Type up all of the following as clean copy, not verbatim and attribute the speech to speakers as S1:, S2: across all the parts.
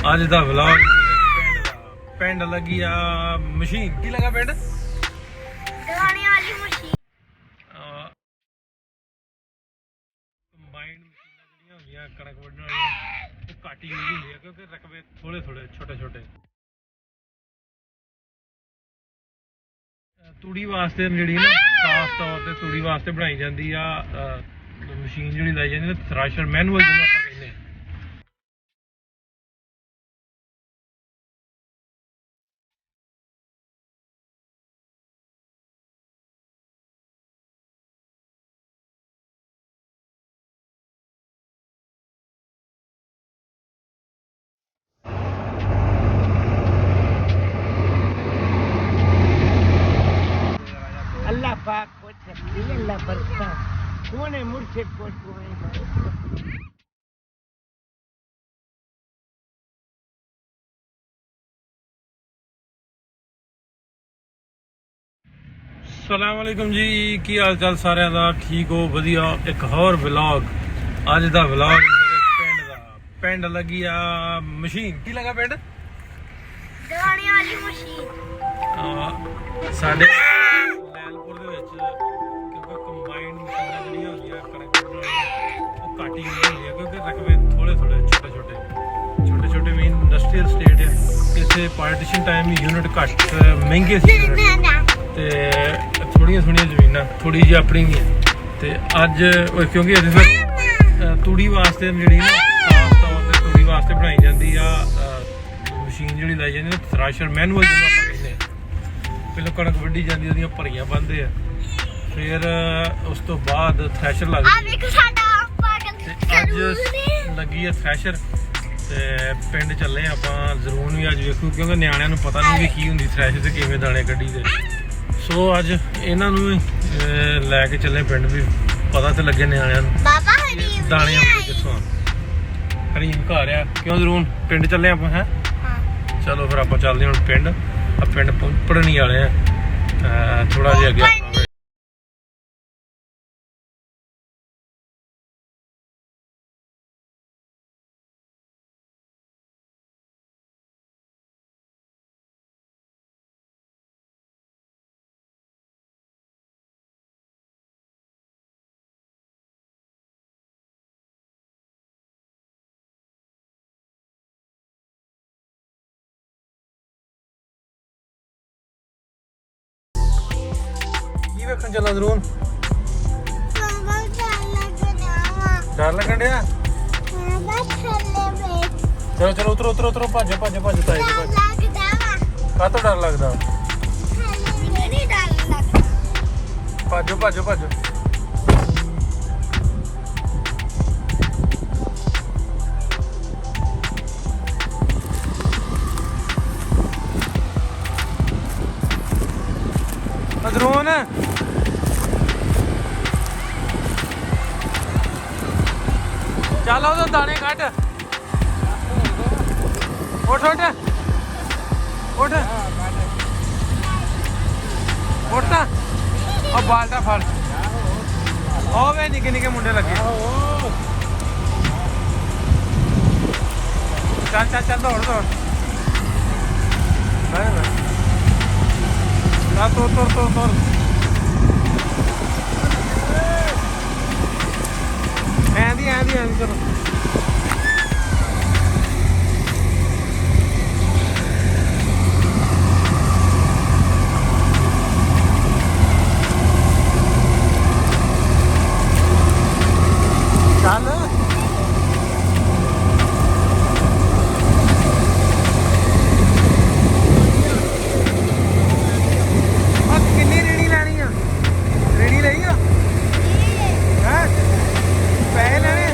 S1: ਅੱਜ ਦਾ ਵਲੌਗ ਪਿੰਡ ਲੱਗੀ ਆ ਮਸ਼ੀਨ ਕੀ ਲਗਾ ਪਿੰਡ
S2: ਦਵਾਨੇ ਵਾਲੀ ਮਸ਼ੀਨ
S1: ਕੰਬਾਈਨ ਮਸ਼ੀਨਾਂ ਜਿਹੜੀਆਂ ਹੁੰਦੀਆਂ ਕਣਕ ਵੱਢਣ ਵਾਲੀਆਂ ਉਹ ਘੱਟ ਯੂਜ਼ ਹੁੰਦੀਆਂ ਕਿਉਂਕਿ ਰਕਬੇ ਥੋੜੇ ਛੋਟੇ ਤੂੜੀ ਵਾਸਤੇ ਜਿਹੜੀ ਨਾ ਖਾਸ ਤੌਰ ਤੇ ਤੂੜੀ ਵਾਸਤੇ ਬਣਾਈ ਜਾਂਦੀ ਆ ਮਸ਼ੀਨ ਜਿਹੜੀ ਲਾਈ ਜਾਂਦੀ ਥ੍ਰੈਸ਼ਰ ਮੈਨੂਅਲ ਜਿਹਨੂੰ ਆਪਾਂ ਕਹਿੰਦੇ
S2: अल्लाह पाक को शक्ति अल्लाह बरकत सोने मुर्शिद को सोने
S1: ਸਲਾਮ ਅਲੈਕੁਮ ਜੀ ਕੀ ਹਾਲ ਚਾਲ ਸਾਰਿਆਂ ਦਾ ਠੀਕ ਹੋ ਵਧੀਆ ਇੱਕ ਹੋਰ ਵਲੌਗ ਅੱਜ ਦਾ ਵਲੌਗ ਮੇਰੇ ਪਿੰਡ ਲੱਗੀ ਆ ਮਸ਼ੀਨ ਕੀ ਲਗਾ ਪਿੰਡ
S2: दवाने वाली मशीन
S1: ਸਾਡੇ ਲੈਲਪੁਰ ਦੇ ਵਿੱਚ ਕਿਉਂਕਿ ਕੰਬਾਈਨ ਮਸ਼ੀਨਾਂ ਜਿਹੜੀਆਂ ਹੁੰਦੀਆਂ ਕਣਕ ਵੱਢਣ ਵਾਲੀਆਂ ਉਹ ਘੱਟ ਯੂਜ਼ ਹੁੰਦੀਆਂ ਕਿਉਂਕਿ ਰਕਬੇ ਥੋੜੇ ਛੋਟੇ ਮੇਨ ਇੰਡਸਟਰੀਅਲ ਸਟੇਟ ਹੈ ਇੱਥੇ ਪਾਰਟੀਸ਼ਨ ਟਾਈਮ ਯੂਨਿਟ ਘੱਟ ਮਹਿੰਗੇ ਸੀ ਤੇ ਥੋੜੀਆਂ ਜ਼ਮੀਨਾਂ ਥੋੜੀ ਜਿਹੀ ਆਪਣੀ ਵੀ ਤੇ ਅੱਜ ਕਿਉਂਕਿ ਇਹਦੇ ਤੂੜੀ ਵਾਸਤੇ ਜਿਹੜੀ ਨਾ ਖਾਸ ਤੌਰ ਤੇ ਤੂੜੀ ਵਾਸਤੇ ਬਣਾਈ ਜਾਂਦੀ ਆ ਮਸ਼ੀਨ ਜਿਹੜੀ ਲਾਈ ਜਾਂਦੀ ਥ੍ਰੈਸ਼ਰ ਮੈਨੂਅਲ ਜਿਹਨੂੰ ਆਪਾਂ ਕਹਿੰਦੇ ਪਹਿਲਾਂ ਕਣਕ ਵੱਢੀ ਜਾਂਦੀ ਉਹਦੀਆਂ ਭਰੀਆਂ ਬੰਨ੍ਹਦੇ ਆ ਫਿਰ ਉਸ ਤੋਂ ਬਾਅਦ ਥ੍ਰੈਸ਼ਰ ਲੱਗਦੀ ਅੱਜ ਲੱਗੀ ਆ ਥ੍ਰੈਸ਼ਰ ਤੇ ਪਿੰਡ ਚੱਲੇ ਆਪਾਂ ਜ਼ਰੂਰ ਵੀ ਅੱਜ ਵੇਖੂ ਕਿਉਂਕਿ ਨਿਆਣਿਆਂ ਨੂੰ ਪਤਾ ਨਹੀਂ ਵੀ ਕੀ ਹੁੰਦੀ ਥ੍ਰੈਸ਼ਰ ਤੇ ਕਿਵੇਂ ਦਾਣੇ ਕੱਢੀ ਦੇ ਸੋ ਅੱਜ ਇਹਨਾਂ ਨੂੰ ਲੈ ਕੇ ਚੱਲੇ ਪਿੰਡ ਵੀ ਪਤਾ ਤੇ ਲੱਗੇ ਨਿਆਣਿਆਂ ਨੂੰ ਦਾਣੇ ਆਉਂਦੇ ਕਿੱਥੋਂ ਆ ਹਰੀਮ ਘਰ ਆ ਕਿਉਂ ਜ਼ਰੂਰ ਪਿੰਡ ਚੱਲੇ ਆਪਾਂ ਹੈ ਚਲੋ ਫਿਰ ਆਪਾਂ ਚੱਲਦੇ ਹੁਣ ਪਿੰਡ ਪੜਨੀ ਵਾਲੇ ਆ ਥੋੜਾ ਜਿਹਾ ਅੱਗੇ ਵੇਖਣ ਚੱਲਾਂ ਜ਼ਰੂਰ ਡਰ ਲੱਗਣ ਡਿਆ ਚਲੋ ਉਤਰੋ ਭੱਜ ਤਾਈ ਕਾਹਤੋਂ ਡਰ ਲੱਗਦਾ ਭੱਜੋ ਅਦਰੂਨ ਚੱਲ ਉਹਦੇ ਦਾਣੇ ਕੱਢ ਉੱਠ ਉਹ ਬਾਲਟਾ ਫੜ ਉਹ ਵੇ ਨਿੱਕੇ ਮੁੰਡੇ ਲੱਗੇ ਚੱਲ ਦੌੜ ਤੁਰ ਐਂਦੀ ਚਲੋ ਚੱਲ ਕਿੰਨੀ ਰੇੜੀ ਲੈਣੀ ਆ ਰੇੜੀ ਲਈ ਆ ਹੈ ਪੈਸੇ ਲੈਣੇ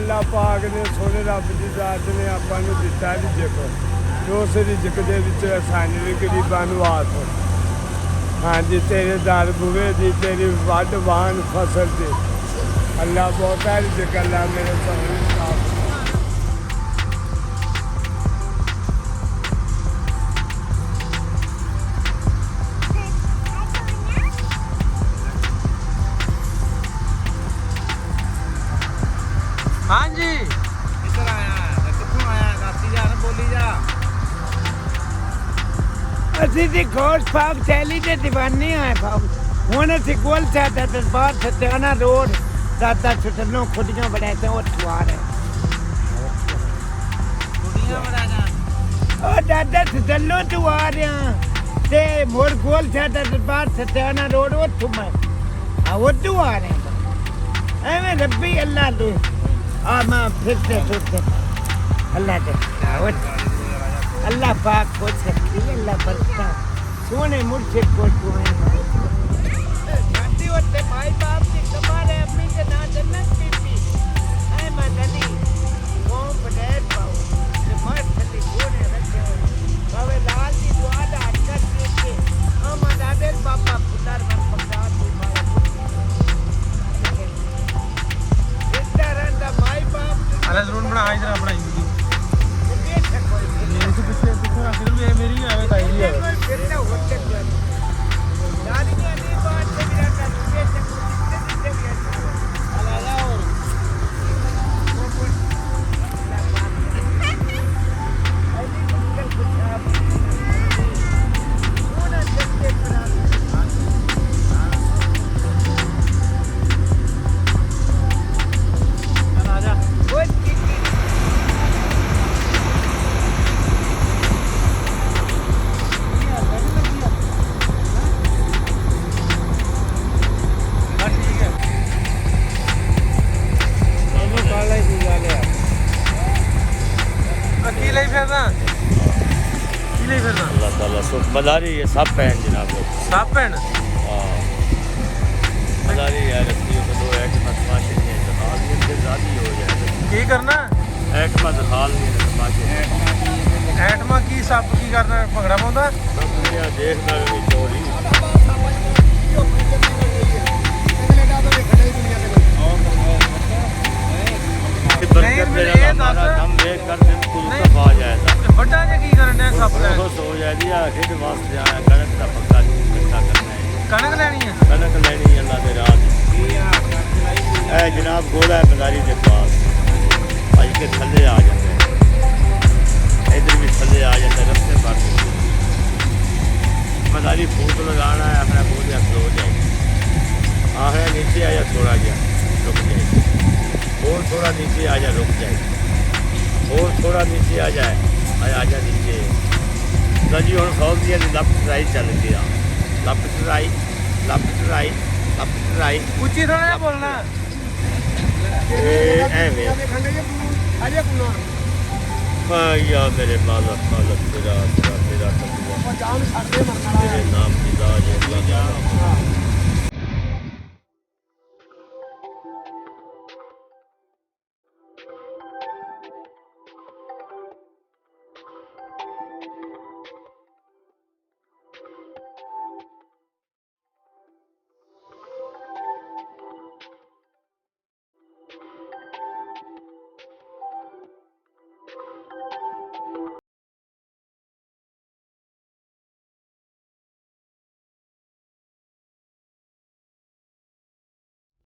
S3: ਅੱਲਾਹ ਪਾਕ ਨੇ ਸੋਹਣੇ ਰੱਬ ਦੀ ਜ਼ਾਤ ਨੇ ਆਪਾਂ ਨੂੰ ਦਿੱਤਾ ਰਿਜ਼ਕ ਜੋ ਉਸ ਰਿਜ਼ਕ ਦੇ ਵਿੱਚ ਸਾਨੂੰ ਵੀ ਗਰੀਬਾਂ ਨੂੰ ਆਸ ਹਾਂਜੀ ਤੇਰੇ ਦਰ ਬੂਹੇ ਦੀ ਤੇਰੀ ਵੱਢ ਵਾਹਨ ਫਸਲ ਦੀ ਅੱਲਾਹ ਬਹੁਤਾ ਰਿਜ਼ਕ ਅੱਲਾਹ ਮੇਰੇ ਸੋਹਣੇ
S1: हाँ जी
S2: किधर आया कित्थों आया राती जा बोली जा ਅਸੀਂ ਦੀ ਖੋਜ ਪਾਕ ਚੈਲੀ ਦੇ دیਵਾਨੇ ਆਏ ਪਾਉ ਹੁਣ ਅਸੀਂ ਕੋਲ ਚਾਹਤਾ ਦਰਬਾਰ ਸਤਿਆਣਾ ਰੋਡ ਦਾਦਾ ਛੁੱਟਨੋਂ ਖੁੱਡੀਆਂ ਬੜਾਏ ਤੇ ਉਹ ਸਵਾਰ ਹੈ ਖੁੱਡੀਆਂ ਬੜਾ ਉਹ ਦਾਦਾ ਸੱਲੋ ਤੂੰ ਆ ਰਿਹਾ ਤੇ ਮੋਰ ਕੋਲ ਚਾਹਤਾ ਦਰਬਾਰ ਸਤਿਆਣਾ ਰੋਡ ਉੱਥੋਂ ਮੈਂ ਆ ਉੱਥੋਂ ਆ ਰਿਹਾ ਐਵੇਂ ਰੱਬੀ ਅੱਲਾ ਤੂੰ आ मां फिर से अल्लाह दे अल्लाह पाक को सकती अल्लाह बरका सोने मुर्शिद को दुआएं शादी होते माई बाप की कमाल है अम्मी के ना जन्नत पीपी ऐ मदनी वो बड़े पाओ ये मत खली गोने रखे हो बावे लाल की दुआ दा कर के हम दादे बाबा पुतार मन पकड़ा तू मारा
S1: अरे जरूर बना इधर बनाई ये तो पीछे पीछे रख दे ये मेरी आवे ताई जी आवे
S2: दादी ने नहीं बात से मेरा का तुझे से कितने दिन अला और ऐसी मुश्किल कुछ आप कौन है करा
S1: आजा
S4: अल्लाह ताला सुख मदारी ये सब पहन जनाब
S1: सब भैन
S4: मदारी है रखी को दो एक मत माशे नहीं है हाल में से शादी हो जाए
S1: की करना
S4: एक मत हाल नहीं है माशे
S1: ਐਟਮਾ ਕੀ ਸੱਪ ਕੀ ਕਰਨਾ ਭੰਗੜਾ ਪਾਉਂਦਾ
S4: दुनिया देखना भी चोरी हम देख कर बिल्कुल आ जाएगा
S1: ਵੱਡਾ ਜਿਹਾ ਕੀ ਕਰਨ ਡਿਆ ਸੱਪ ਲੈ
S4: खुश हो जाएगी आखिर वास्ते आया कनक का पक्का इकट्ठा करना है
S1: ਕਣਕ ਲੈਣੀ ਹੈ
S4: कनक लेनी है अल्लाह दे रात ए जनाब घोड़ा है मदारी के पास आज के थल्ले आ जाते हैं इधर भी थल्ले आ जाते हैं रस्ते पर मदारी फूक लगाना है अपना बोलिया खलो जाए आखिर नीचे आया थोड़ा गया रुक जाए और थोड़ा नीचे आ जा रुक जाए और थोड़ा नीचे आ जाए आ जा नीचे जी हम खौफ दिया लप ट्राई चल गया लप ट्राई लप ट्राई लप ट्राई
S1: ਉੱਚੀ ਥੋੜਾ ਜਿਹਾ ਬੋਲਣਾ
S4: ਐਵੇਂ या मेरे मालक मालक तेरा तेरा तेरा तेरे नाम की दाज है